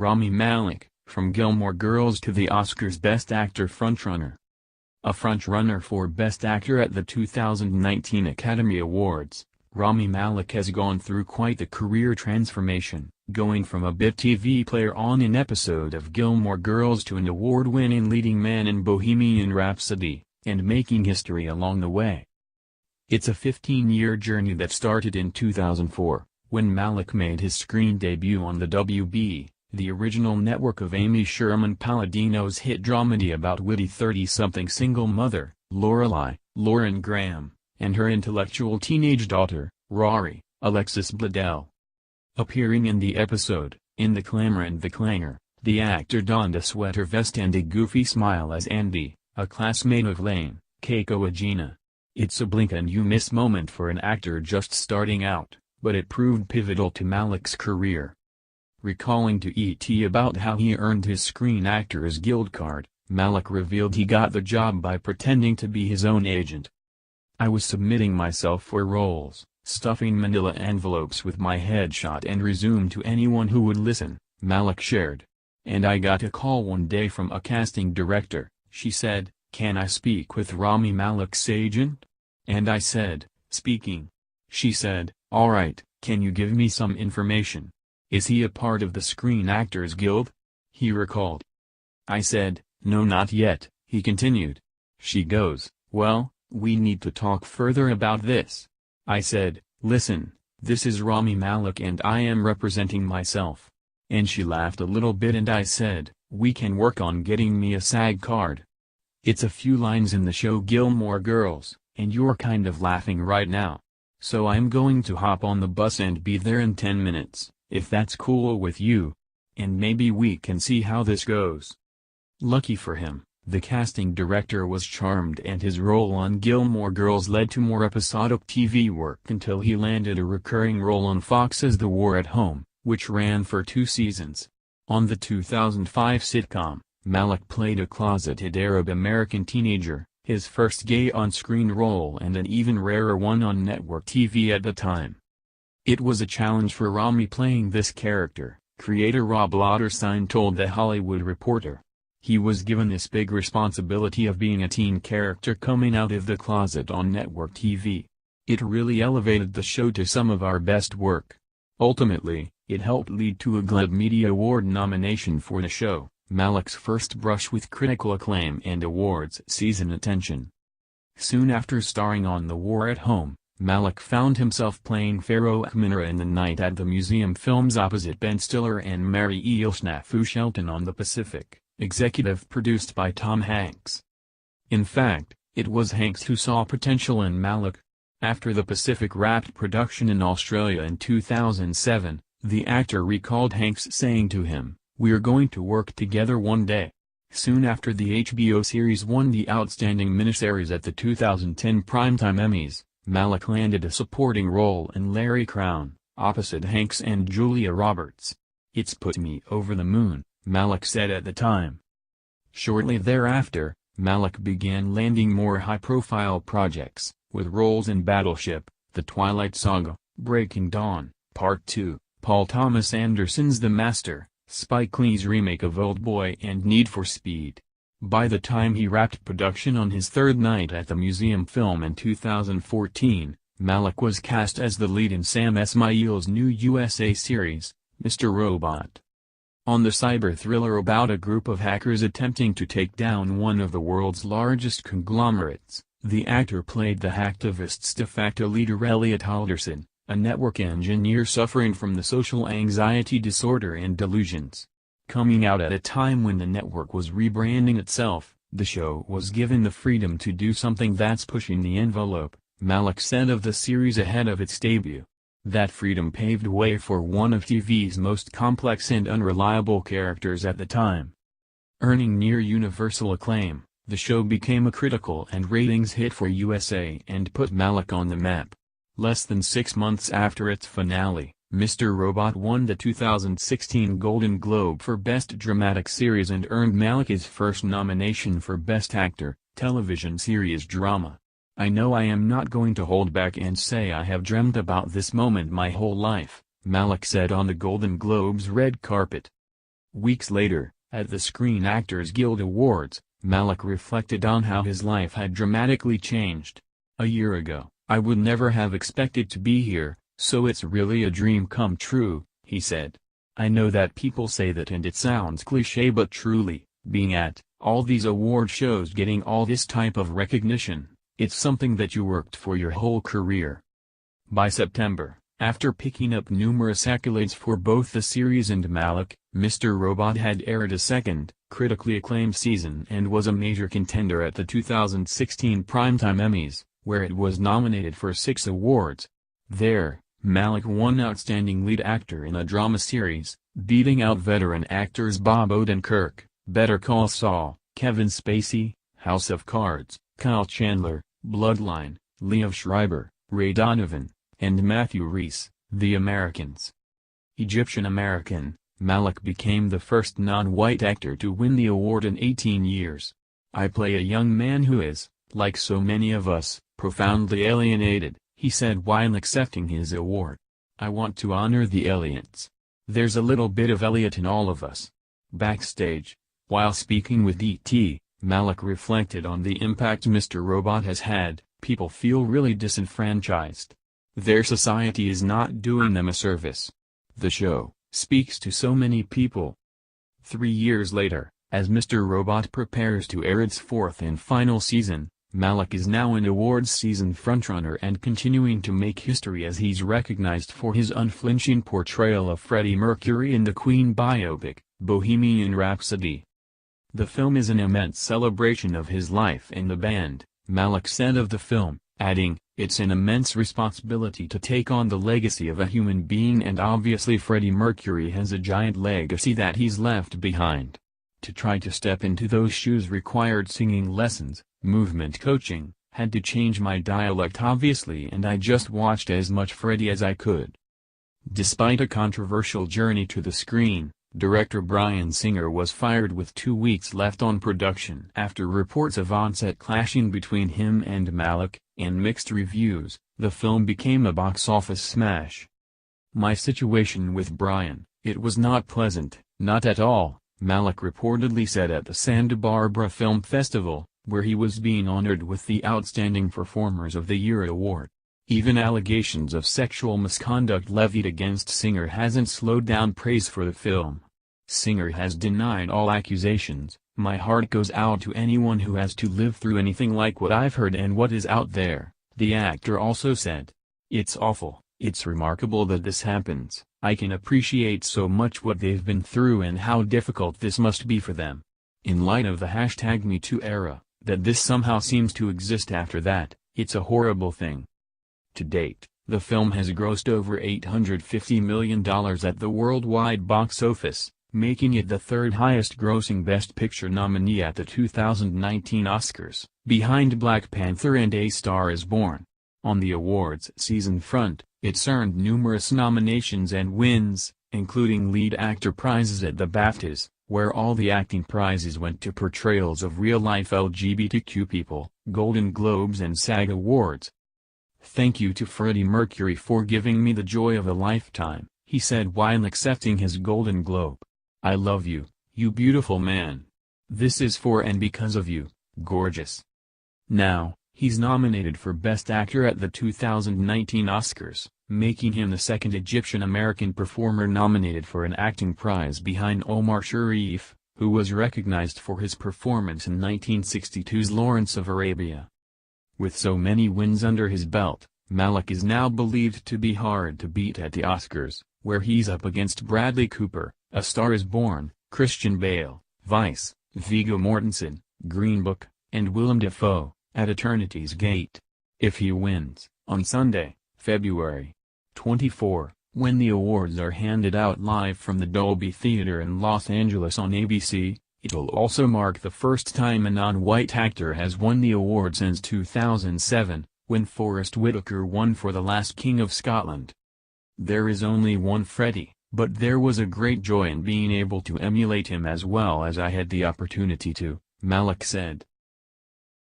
Rami Malek, from Gilmore Girls to the Oscars Best Actor Frontrunner. A frontrunner for Best Actor at the 2019 Academy Awards, Rami Malek has gone through quite the career transformation, going from a bit TV player on an episode of Gilmore Girls to an award-winning leading man in Bohemian Rhapsody, and making history along the way. It's a 15-year journey that started in 2004, when Malek made his screen debut on the WB, the original network of Amy Sherman Palladino's hit dramedy about witty 30-something single mother, Lorelai, Lauren Graham, and her intellectual teenage daughter, Rory, Alexis Bledel. Appearing in the episode, In the Clamor and the Clangor, the actor donned a sweater vest and a goofy smile as Andy, a classmate of Lane, Keiko Agena. It's a blink-and-you-miss moment for an actor just starting out, but it proved pivotal to Malek's career. Recalling to ET about how he earned his Screen Actors Guild card, Malek revealed he got the job by pretending to be his own agent. "I was submitting myself for roles, stuffing manila envelopes with my headshot and resume to anyone who would listen," Malek shared. "And I got a call one day from a casting director," she said, "Can I speak with Rami Malek's agent?" And I said, "Speaking." She said, "All right, can you give me some information? Is he a part of the Screen Actors Guild?" He recalled. "I said, no, not yet," he continued. She goes, "Well, we need to talk further about this." I said, "Listen, this is Rami Malek and I am representing myself." And she laughed a little bit and I said, "We can work on getting me a SAG card." It's a few lines in the show Gilmore Girls, and you're kind of laughing right now. So I'm going to hop on the bus and be there in 10 minutes, if that's cool with you. And maybe we can see how this goes. Lucky for him, the casting director was charmed and his role on Gilmore Girls led to more episodic TV work until he landed a recurring role on Fox's The War at Home, which ran for 2 seasons. On the 2005 sitcom, Malek played a closeted Arab-American teenager, his first gay on-screen role and an even rarer one on network TV at the time. It was a challenge for Rami playing this character, creator Rob Lauderstein told The Hollywood Reporter. He was given this big responsibility of being a teen character coming out of the closet on network TV. It really elevated the show to some of our best work. Ultimately, it helped lead to a GLAAD Media Award nomination for the show, Malek's first brush with critical acclaim and awards season attention. Soon after starring on The War at Home, Malek found himself playing Pharaoh Khamenei in The Night at the Museum films opposite Ben Stiller and Mary Snafu Shelton on the Pacific, executive produced by Tom Hanks. In fact, it was Hanks who saw potential in Malek. After the Pacific wrapped production in Australia in 2007, the actor recalled Hanks saying to him, "We're going to work together one day." Soon after the HBO series won the Outstanding Miniseries at the 2010 Primetime Emmys, Malek landed a supporting role in Larry Crowne, opposite Hanks and Julia Roberts. "It's put me over the moon," Malek said at the time. Shortly thereafter, Malek began landing more high-profile projects, with roles in Battleship, The Twilight Saga, Breaking Dawn, Part 2, Paul Thomas Anderson's The Master, Spike Lee's remake of Oldboy and Need for Speed. By the time he wrapped production on his third night at the Museum film in 2014, Malek was cast as the lead in Sam Esmail's new USA series, Mr. Robot. On the cyber thriller about a group of hackers attempting to take down one of the world's largest conglomerates, the actor played the hacktivist's de facto leader Elliot Halderson, a network engineer suffering from the social anxiety disorder and delusions. Coming out at a time when the network was rebranding itself, the show was given the freedom to do something that's pushing the envelope, Malek said of the series ahead of its debut. That freedom paved way for one of TV's most complex and unreliable characters at the time. Earning near-universal acclaim, the show became a critical and ratings hit for USA and put Malek on the map. Less than 6 months after its finale, Mr. Robot won the 2016 Golden Globe for Best Dramatic Series and earned Malek his first nomination for Best Actor, Television Series Drama. "I know I am not going to hold back and say I have dreamt about this moment my whole life," Malek said on the Golden Globe's red carpet. Weeks later, at the Screen Actors Guild Awards, Malek reflected on how his life had dramatically changed. "A year ago, I would never have expected to be here, so it's really a dream come true," he said. "I know that people say that and it sounds cliché, but truly, being at all these award shows, getting all this type of recognition, it's something that you worked for your whole career." By September, after picking up numerous accolades for both the series and Malek, Mr. Robot had aired a second, critically acclaimed season and was a major contender at the 2016 Primetime Emmys, where it was nominated for 6 awards. There, Malek won Outstanding Lead Actor in a Drama Series, beating out veteran actors Bob Odenkirk, Better Call Saul, Kevin Spacey, House of Cards, Kyle Chandler, Bloodline, Liev Schreiber, Ray Donovan, and Matthew Rhys, The Americans. Egyptian-American, Malek became the first non-white actor to win the award in 18 years. "I play a young man who is, like so many of us, profoundly alienated," he said while accepting his award. "I want to honor the aliens. There's a little bit of Elliot in all of us." Backstage, while speaking with ET, Malek reflected on the impact Mr. Robot has had. "People feel really disenfranchised. Their society is not doing them a service. The show speaks to so many people." 3 years later, as Mr. Robot prepares to air its 4th and final season, Malek is now in awards season frontrunner and continuing to make history as he's recognized for his unflinching portrayal of Freddie Mercury in the Queen biopic, Bohemian Rhapsody. "The film is an immense celebration of his life and the band," Malek said of the film, adding, "It's an immense responsibility to take on the legacy of a human being, and obviously Freddie Mercury has a giant legacy that he's left behind. To try to step into those shoes required singing lessons, movement coaching, had to change my dialect obviously, and I just watched as much Freddie as I could." Despite a controversial journey to the screen, director Bryan Singer was fired with 2 weeks left on production after reports of on-set clashing between him and Malek, and mixed reviews. The film became a box office smash. "My situation with Bryan, it was not pleasant, not at all," Malek reportedly said at the Santa Barbara Film Festival, where he was being honored with the Outstanding Performers of the Year award. Even allegations of sexual misconduct levied against Singer hasn't slowed down praise for the film. Singer has denied all accusations. "My heart goes out to anyone who has to live through anything like what I've heard and what is out there," the actor also said. "It's awful, it's remarkable that this happens. I can appreciate so much what they've been through and how difficult this must be for them. In light of the #MeToo era, that this somehow seems to exist after that, it's a horrible thing." To date, the film has grossed over $850 million at the worldwide box office, making it the 3rd highest-grossing Best Picture nominee at the 2019 Oscars, behind Black Panther and A Star is Born. On the awards season front, it's earned numerous nominations and wins, including lead actor prizes at the BAFTAs, where all the acting prizes went to portrayals of real-life LGBTQ people, Golden Globes and SAG Awards. "Thank you to Freddie Mercury for giving me the joy of a lifetime," he said while accepting his Golden Globe. "I love you, you beautiful man. This is for and because of you, gorgeous." Now, he's nominated for Best Actor at the 2019 Oscars, making him the 2nd Egyptian-American performer nominated for an acting prize behind Omar Sharif, who was recognized for his performance in 1962's Lawrence of Arabia. With so many wins under his belt, Malek is now believed to be hard to beat at the Oscars, where he's up against Bradley Cooper, A Star is Born, Christian Bale, Vice, Viggo Mortensen, Green Book, and Willem Dafoe, at Eternity's Gate. If he wins, on Sunday, February 24, when the awards are handed out live from the Dolby Theater in Los Angeles on ABC, it'll also mark the first time a non-white actor has won the award since 2007, when Forrest Whitaker won for The Last King of Scotland. "There is only one Freddie, but there was a great joy in being able to emulate him as well as I had the opportunity to," Malek said.